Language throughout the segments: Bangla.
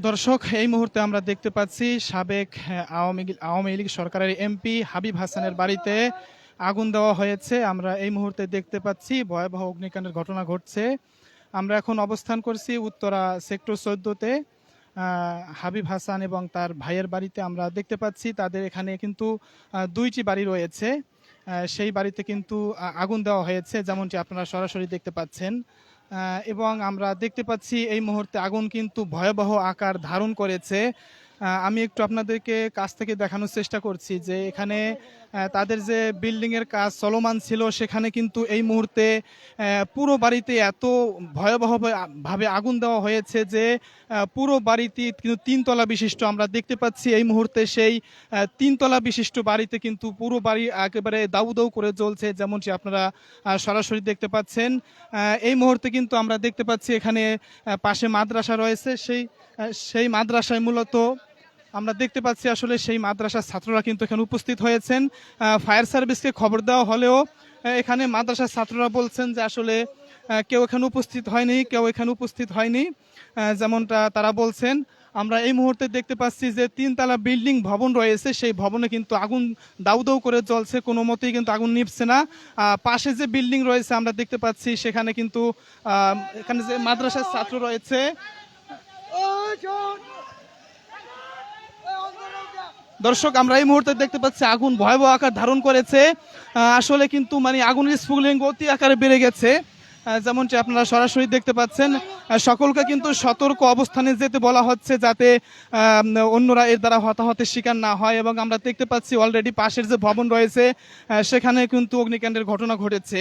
দর্শক, এই মুহূর্তে আমরা দেখতে পাচ্ছি সাবেক আওয়ামী লীগ সরকারের এমপি হাবিব হাসানের বাড়িতে আগুন দেওয়া হয়েছে। আমরা এই মুহূর্তে দেখতে পাচ্ছি ভয়াবহ অগ্নিকাণ্ডের ঘটনা ঘটছে। আমরা এখন অবস্থান করছি উত্তরা সেক্টর 14-তে। হাবিব হাসান এবং তার ভাইয়ের বাড়িতে আমরা দেখতে পাচ্ছি তাদের এখানে কিন্তু দুইটি বাড়ি রয়েছে। সেই বাড়িতে কিন্তু আগুন দেওয়া হয়েছে, যেমনটি আপনারা সরাসরি দেখতে পাচ্ছেন। এবং আমরা দেখতে পাচ্ছি এই মুহূর্তে আগুন কিন্তু ভয়াবহ আকার ধারণ করেছে। আমি একটু আপনাদেরকে কাছ থেকে দেখানোর চেষ্টা করছি যে এখানে তাদের যে বিল্ডিংয়ের কাজ চলমান ছিল, সেখানে কিন্তু এই মুহূর্তে পুরো বাড়িতে এত ভয়াবহভাবে আগুন দেওয়া হয়েছে যে পুরো বাড়িটি কিন্তু তিনতলা বিশিষ্ট। আমরা দেখতে পাচ্ছি এই মুহূর্তে সেই তিনতলা বিশিষ্ট বাড়িতে কিন্তু পুরো বাড়ি একেবারে দাউ দাউ করে জ্বলছে, যেমনটি আপনারা সরাসরি দেখতে পাচ্ছেন। এই মুহূর্তে কিন্তু আমরা দেখতে পাচ্ছি এখানে পাশে মাদ্রাসা রয়েছে। সেই মাদ্রাসায় মূলত আমরা দেখতে পাচ্ছি আসলে সেই মাদ্রাসার ছাত্ররা কিন্তু এখানে উপস্থিত হয়েছেন। ফায়ার সার্ভিসকে খবর দেওয়া হলেও এখানে মাদ্রাসার ছাত্ররা বলছেন যে আসলে কেউ এখানে উপস্থিত হয়নি, যেমনটা তারা বলছেন। আমরা এই মুহূর্তে দেখতে পাচ্ছি যে তিনতলা বিল্ডিং ভবন রয়েছে, সেই ভবনে কিন্তু আগুন দাউ দাউ করে জ্বলছে, কোনো মতেই কিন্তু আগুন নিভছে না। পাশে যে বিল্ডিং রয়েছে আমরা দেখতে পাচ্ছি সেখানে কিন্তু এখানে যে মাদ্রাসার ছাত্র রয়েছে। দর্শক, আমরা এই মুহূর্তে দেখতে পাচ্ছি আগুন ভয়াবহ আকার ধারণ করেছে। আসলে কিন্তু মানে আগুনের স্ফুলিঙ্গ অতি আকারে বেড়ে গেছে, যেমনটি আপনারা সরাসরি দেখতে পাচ্ছেন। সকলকে কিন্তু সতর্ক অবস্থানে যেতে বলা হচ্ছে, যাতে অন্যরা এর দ্বারা হতাহতের শিকার না হয়। এবং আমরা দেখতে পাচ্ছি অলরেডি পাশের যে ভবন রয়েছে সেখানে কিন্তু অগ্নিকাণ্ডের ঘটনা ঘটেছে।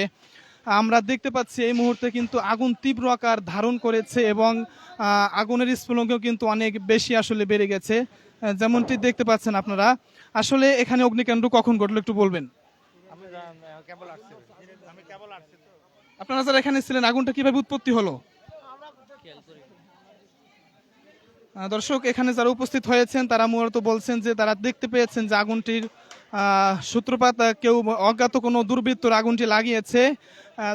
আমরা দেখতে পাচ্ছি এই মুহূর্তে কিন্তু আগুন তীব্র আকার ধারণ করেছে এবং আগুনের স্ফুলিঙ্গ কিন্তু অনেক বেশি আসলে বেড়ে গেছে, যেমনটি দেখতে পাচ্ছেন আপনারা। আসলে এখানে অগ্নিকাণ্ড কখন ঘটলো একটু বলবেন? আপনারা যারা এখানে ছিলেন, আগুনটা কিভাবে উৎপত্তি হলো? দর্শক, এখানে যারা উপস্থিত হয়েছেন তারা মূলত বলছেন যে তারা দেখতে পেয়েছেন যে আগুনটির সূত্রপাত কেউ অজ্ঞাত কোনো দুর্বৃত্তর আগুনটি লাগিয়েছে।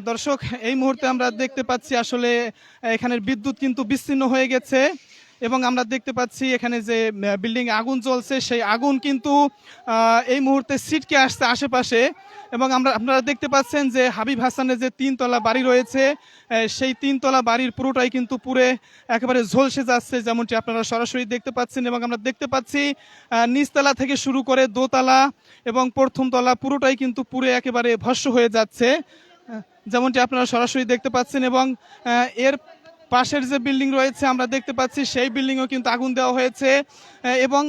দর্শক, এই মুহূর্তে আমরা দেখতে পাচ্ছি আসলে এখানের বিদ্যুৎ কিন্তু বিচ্ছিন্ন হয়ে গেছে এবং আমরা দেখতে পাচ্ছি এখানে যে বিল্ডিং আগুন জ্বলছে সেই আগুন কিন্তু এই মুহূর্তে ছিটকে আসছে আশেপাশে। এবং আপনারা দেখতে পাচ্ছেন যে হাবিব হাসানের যে তিনতলা বাড়ি রয়েছে সেই তিনতলা বাড়ির পুরোটাই কিন্তু পুরে একেবারে ঝলসে যাচ্ছে, যেমনটি আপনারা সরাসরি দেখতে পাচ্ছেন। এবং আমরা দেখতে পাচ্ছি নিচতলা থেকে শুরু করে দোতলা এবং প্রথম তলা পুরোটাই কিন্তু পুরে একেবারে ভস্ম হয়ে যাচ্ছে, যেমনটি আপনারা সরাসরি দেখতে পাচ্ছেন। এবং এর পাশের যে বিল্ডিং রয়েছে আমরা দেখতে পাচ্ছি সেই বিল্ডিংও কিন্তু আগুন দেওয়া হয়েছে। এবং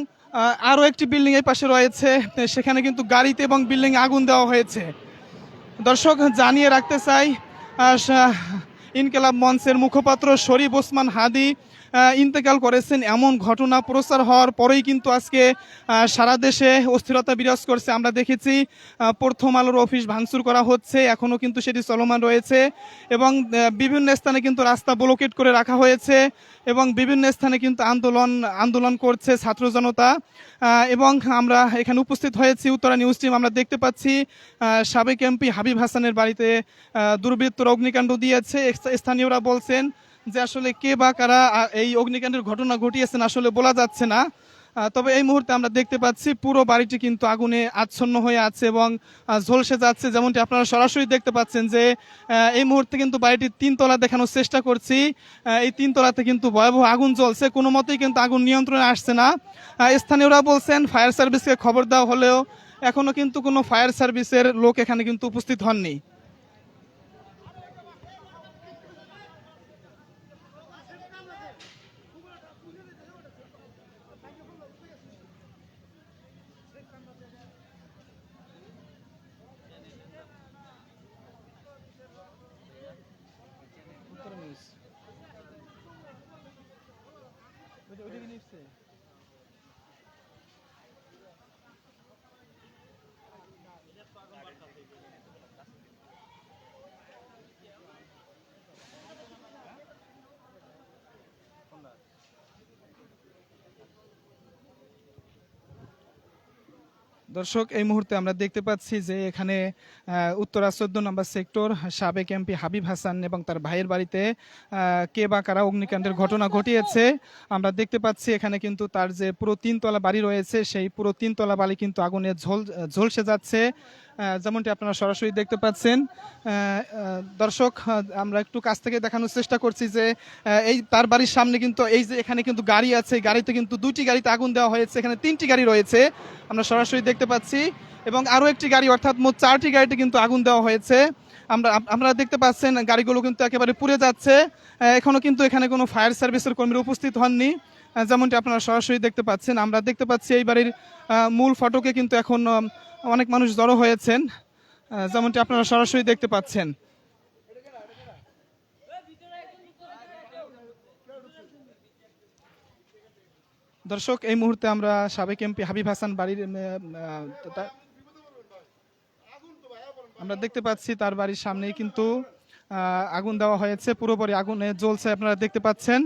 আরও একটি বিল্ডিং এই পাশে রয়েছে, সেখানে কিন্তু গাড়িতে এবং বিল্ডিং আগুন দেওয়া হয়েছে। দর্শক, জানিয়ে রাখতে চাই ইনকিলাব মঞ্চের মুখপাত্র শরীফ ওসমান হাদি ইন্তেকাল করেছেন, এমন ঘটনা প্রচার হওয়ার পরেই কিন্তু আজকে সারা দেশে অস্থিরতা বিরাজ করছে। আমরা দেখেছি প্রথম আলোর অফিস ভাঙচুর করা হচ্ছে, এখনও কিন্তু সেটি চলমান রয়েছে। এবং বিভিন্ন স্থানে কিন্তু রাস্তা ব্লকেট করে রাখা হয়েছে এবং বিভিন্ন স্থানে কিন্তু আন্দোলন করছে ছাত্র জনতা। এবং আমরা এখানে উপস্থিত হয়েছি উত্তরা নিউজ টিম। আমরা দেখতে পাচ্ছি সাবেক এমপি হাবিব হাসানের বাড়িতে দুর্বৃত্তরা অগ্নিকাণ্ড দিয়েছে। স্থানীয়রা বলছেন যে আসলে কে বা কারা এই অগ্নিকাণ্ডের ঘটনা ঘটিয়েছেন আসলে বলা যাচ্ছে না। তবে এই মুহূর্তে আমরা দেখতে পাচ্ছি পুরো বাড়িটি কিন্তু আগুনে আচ্ছন্ন হয়ে আছে এবং ঝলসে যাচ্ছে, যেমনটি আপনারা সরাসরি দেখতে পাচ্ছেন যে এই মুহূর্তে কিন্তু বাড়িটির তিনতলা দেখানোর চেষ্টা করছি। এই তিনতলাতে কিন্তু ভয়াবহ আগুন জ্বলছে, কোনো মতেই কিন্তু আগুন নিয়ন্ত্রণে আসছে না। স্থানীয়রা বলছেন ফায়ার সার্ভিসকে খবর দেওয়া হলেও এখনো কিন্তু কোনো ফায়ার সার্ভিসের লোক এখানে কিন্তু উপস্থিত হননি। দর্শক, এই মুহূর্তে আমরা দেখতে পাচ্ছি যে এখানে উত্তরা 14 নম্বর সেক্টর সাবেক এমপি হাবিব হাসান এবং তার ভাইয়ের বাড়িতে কে বা কারা অগ্নিকাণ্ডের ঘটনা ঘটিয়েছে। আমরা দেখতে পাচ্ছি এখানে কিন্তু তার যে পুরো 3 তলা বাড়ি রয়েছে সেই পুরো 3 তলা বাড়ি কিন্তু আগুনে ঝলসে যাচ্ছে, যেমনটি আপনারা সরাসরি দেখতে পাচ্ছেন। দর্শক, আমরা একটু কাছ থেকে দেখানোর চেষ্টা করছি যে এই তার বাড়ির সামনে কিন্তু এই যে এখানে কিন্তু গাড়ি আছে, গাড়িতে কিন্তু 2টি গাড়িতে আগুন দেওয়া হয়েছে, এখানে 3টি গাড়ি রয়েছে আমরা সরাসরি দেখতে পাচ্ছি, এবং আরো একটি গাড়ি অর্থাৎ মোট 4টি গাড়িতে কিন্তু আগুন দেওয়া হয়েছে। আপনারা দেখতে পাচ্ছেন গাড়িগুলো কিন্তু একেবারে পুড়ে যাচ্ছে। এখনো কিন্তু এখানে কোনো ফায়ার সার্ভিসের কর্মীরা উপস্থিত হননি, যেমনটি আপনারা সরাসরি দেখতে পাচ্ছেন। আমরা দেখতে পাচ্ছি এই বাড়ির মূল ফটকে কিন্তু এখন অনেক মানুষ জড়ো হয়েছেন, যেমনটি আপনারা সরাসরি দেখতে পাচ্ছেন। দর্শক, এই মুহূর্তে আমরা সাবেক এমপি হাবিব হাসান বাড়ির আমরা দেখতে পাচ্ছি তার বাড়ির সামনেই কিন্তু আগুন দেওয়া হয়েছে, পুরোপুরি আগুনে জ্বলছে, আপনারা দেখতে পাচ্ছেন।